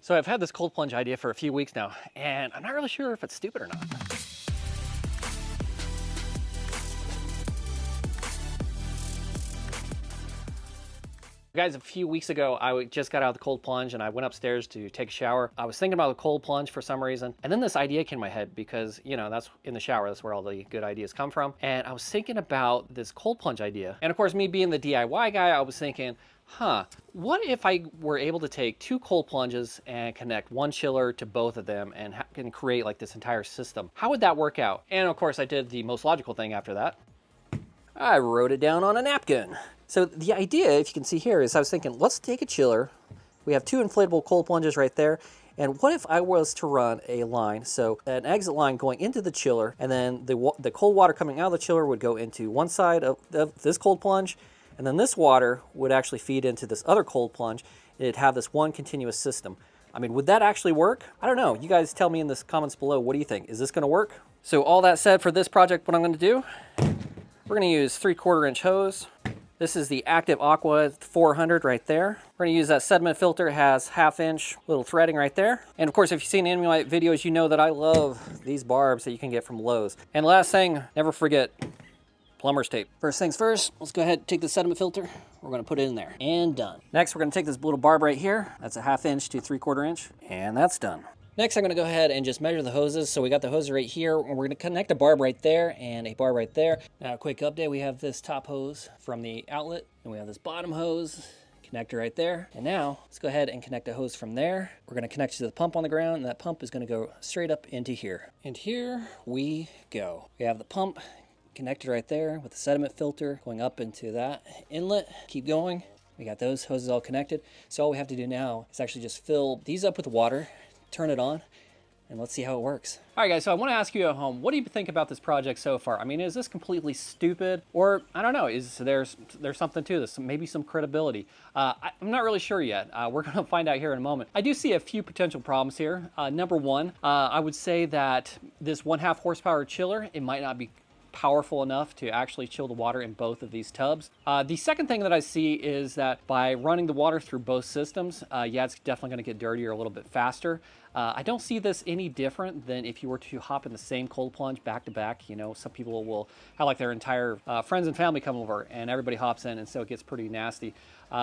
So I've had this cold plunge idea for a few weeks now, and I'm not really sure if it's stupid or not. Guys, a few weeks ago, I just got out of the cold plunge and I went upstairs to take a shower. I was thinking about the cold plunge for some reason. And then this idea came to my head because, you know, that's in the shower. That's where all the good ideas come from. And I was thinking about this cold plunge idea. And of course, me being the DIY guy, I was thinking, what if I were able to take 2 cold plunges and connect 1 chiller to both of them and create like this entire system? How would that work out? And of course, I did the most logical thing after that. I wrote it down on a napkin. So the idea, if you can see here, is I was thinking, let's take a chiller. We have 2 inflatable cold plunges right there. And what if I was to run a line, so an exit line going into the chiller, and then the cold water coming out of the chiller would go into one side of this cold plunge, and then this water would actually feed into this other cold plunge. It'd have this one continuous system. I mean, would that actually work? I don't know. You guys tell me in the comments below. What do you think? Is this going to work? So all that said, for this project, what I'm going to do, we're going to use 3/4 inch hose. This is the Active Aqua 400 right there. We're going to use that sediment filter. It has 1/2 inch little threading right there. And of course, if you've seen any of my videos, you know that I love these barbs that you can get from Lowe's. And last thing, never forget plumber's tape. First things first, let's go ahead and take the sediment filter. We're going to put it in there and done. Next, we're going to take this little barb right here. That's a 1/2 inch to 3/4 inch, and that's done. Next, I'm going to go ahead and just measure the hoses. So we got the hose right here, and we're going to connect a barb right there and a barb right there. Now, a quick update, we have this top hose from the outlet, and we have this bottom hose connector right there. And now, let's go ahead and connect a hose from there. We're going to connect to the pump on the ground, and that pump is going to go straight up into here. And here we go. We have the pump connected right there with the sediment filter going up into that inlet. Keep going. We got those hoses all connected. So all we have to do now is actually just fill these up with water, turn it on, and let's see how it works. All right, guys, so I want to ask you at home, what do you think about this project so far? I mean, is this completely stupid? Or, I don't know, is there's something to this, maybe some credibility? I'm not really sure yet. We're going to find out here in a moment. I do see a few potential problems here. Number one, I would say that this 1/2 horsepower chiller, it might not be powerful enough to actually chill the water in both of these tubs. The second thing that I see is that by running the water through both systems, yeah, it's definitely going to get dirtier a little bit faster. I don't see this any different than if you were to hop in the same cold plunge back to back. You know, some people will have like their entire friends and family come over and everybody hops in, and so it gets pretty nasty.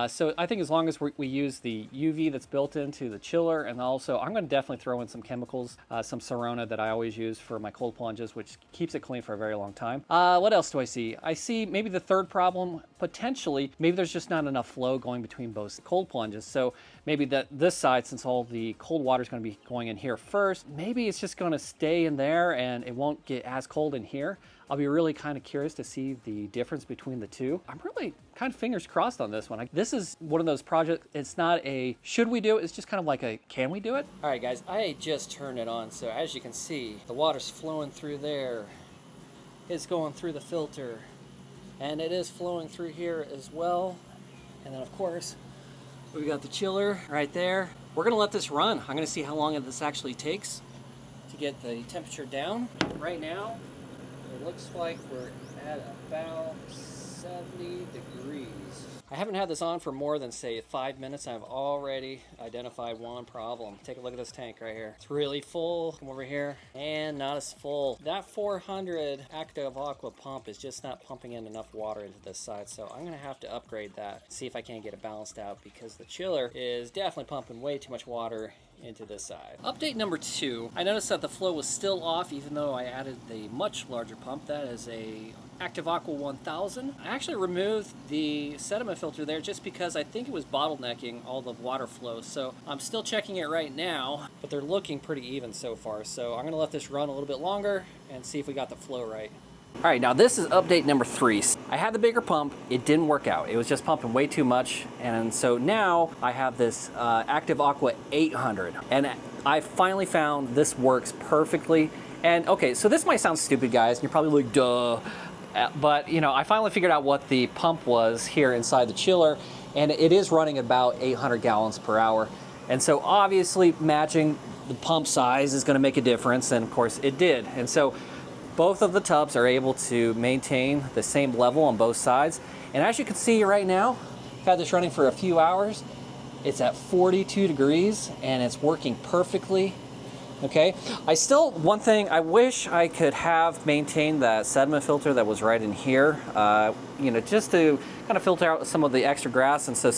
So I think as long as we use the UV that's built into the chiller, and also I'm going to definitely throw in some chemicals, some SAUNA that I always use for my cold plunges, which keeps it clean for a very long time. What else do I see? I see maybe the third problem, potentially, maybe there's just not enough flow going between both cold plunges. So maybe this side, since all the cold water is going to be going in here first, maybe it's just going to stay in there and it won't get as cold in here. I'll be really kind of curious to see the difference between the two. I'm really kind of fingers crossed on this one. This is one of those projects, it's not a should we do it, it's just kind of like a can we do it? All right, guys, I just turned it on. So as you can see, the water's flowing through there. It's going through the filter, and it is flowing through here as well. And then of course, we got the chiller right there. We're gonna let this run. I'm gonna see how long this actually takes to get the temperature down. Right now, it looks like we're at about 70 degrees. I haven't had this on for more than, say, 5 minutes. I've already identified one problem. Take a look at this tank right here. It's really full. Come over here, and not as full. That 400 Active Aqua pump is just not pumping in enough water into this side, so I'm gonna have to upgrade that, see if I can't get it balanced out, because the chiller is definitely pumping way too much water into this side. Update number 2. I noticed that the flow was still off even though I added the much larger pump. That is a Active Aqua 1000. I actually removed the sediment filter there just because I think it was bottlenecking all the water flow. So I'm still checking it right now, but they're looking pretty even so far. So I'm gonna let this run a little bit longer and see if we got the flow right. All right, now this is update number 3. I had the bigger pump, it didn't work out. It was just pumping way too much. And so now I have this Active Aqua 800. And I finally found this works perfectly. And okay, so this might sound stupid, guys, and you're probably like, duh. But you know, I finally figured out what the pump was here inside the chiller, and it is running about 800 gallons per hour. And so obviously matching the pump size is gonna make a difference, and of course it did. And so both of the tubs are able to maintain the same level on both sides. And as you can see right now, I've had this running for a few hours, It's at 42 degrees and it's working perfectly. Okay, one thing, I wish I could have maintained that sediment filter that was right in here, you know, just to kind of filter out some of the extra grass. And so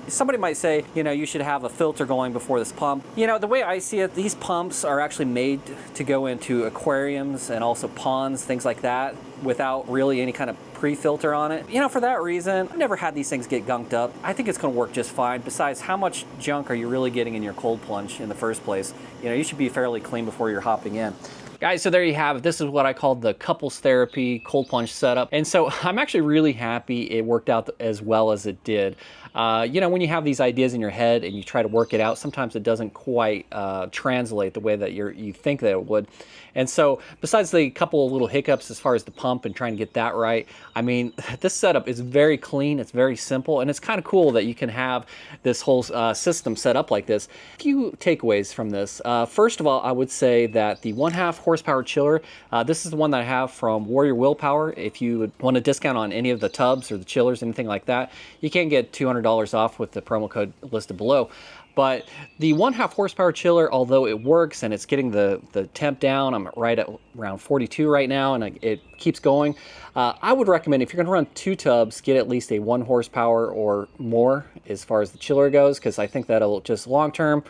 somebody might say, you know, you should have a filter going before this pump. You know, the way I see it, these pumps are actually made to go into aquariums and also ponds, things like that, without really any kind of pre-filter on it. You know, for that reason, I've never had these things get gunked up. I think it's gonna work just fine. Besides, how much junk are you really getting in your cold plunge in the first place? You know, you should be fairly clean before you're hopping in. Guys, so there you have it. This is what I call the couples therapy cold plunge setup. And so I'm actually really happy it worked out as well as it did. You know, when you have these ideas in your head and you try to work it out, sometimes it doesn't quite translate the way that you think that it would. And so besides the couple of little hiccups as far as the pump and trying to get that right, I mean, this setup is very clean, it's very simple, and it's kind of cool that you can have this whole system set up like this. A few takeaways from this. First of all, I would say that the 1/2 horsepower chiller, this is the one that I have from Warrior Willpower. If you would want a discount on any of the tubs or the chillers, anything like that, you can get $200 off with the promo code listed below. But the 1/2 horsepower chiller, although it works and it's getting the temp down, I'm right at around 42 right now, and it keeps going. I would recommend, if you're gonna run 2 tubs, get at least a 1 horsepower or more as far as the chiller goes, because I think that'll just long term,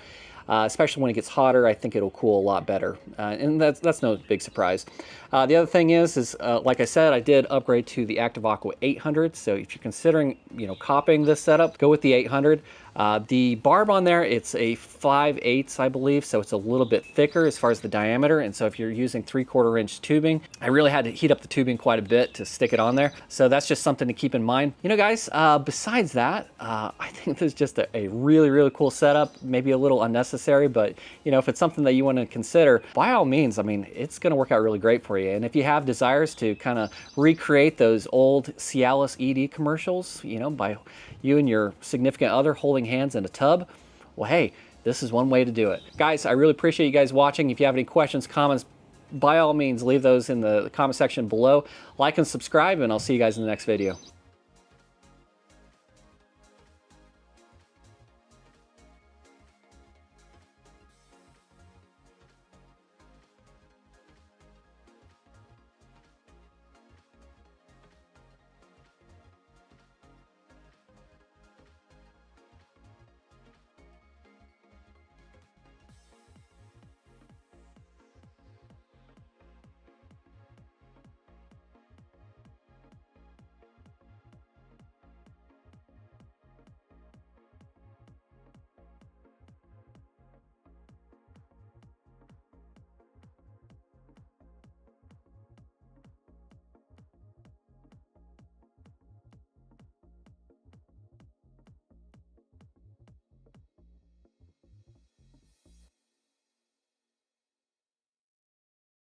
especially when it gets hotter, I think it'll cool a lot better. And that's no big surprise. The other thing is like I said, I did upgrade to the Active Aqua 800. So if you're considering, you know, copying this setup, go with the 800. The barb on there, it's a 5/8, I believe, so it's a little bit thicker as far as the diameter. And so if you're using 3/4 inch tubing, I really had to heat up the tubing quite a bit to stick it on there. So that's just something to keep in mind. You know, guys, besides that, I think this is just a really, really cool setup. Maybe a little unnecessary, but you know, if it's something that you want to consider, by all means, I mean, it's going to work out really great for you. And if you have desires to kind of recreate those old Cialis ED commercials, you know, by you and your significant other holding hands in a tub, well, hey, this is one way to do it. Guys, I really appreciate you guys watching. If you have any questions, comments, by all means, leave those in the comment section below. Like and subscribe, and I'll see you guys in the next video.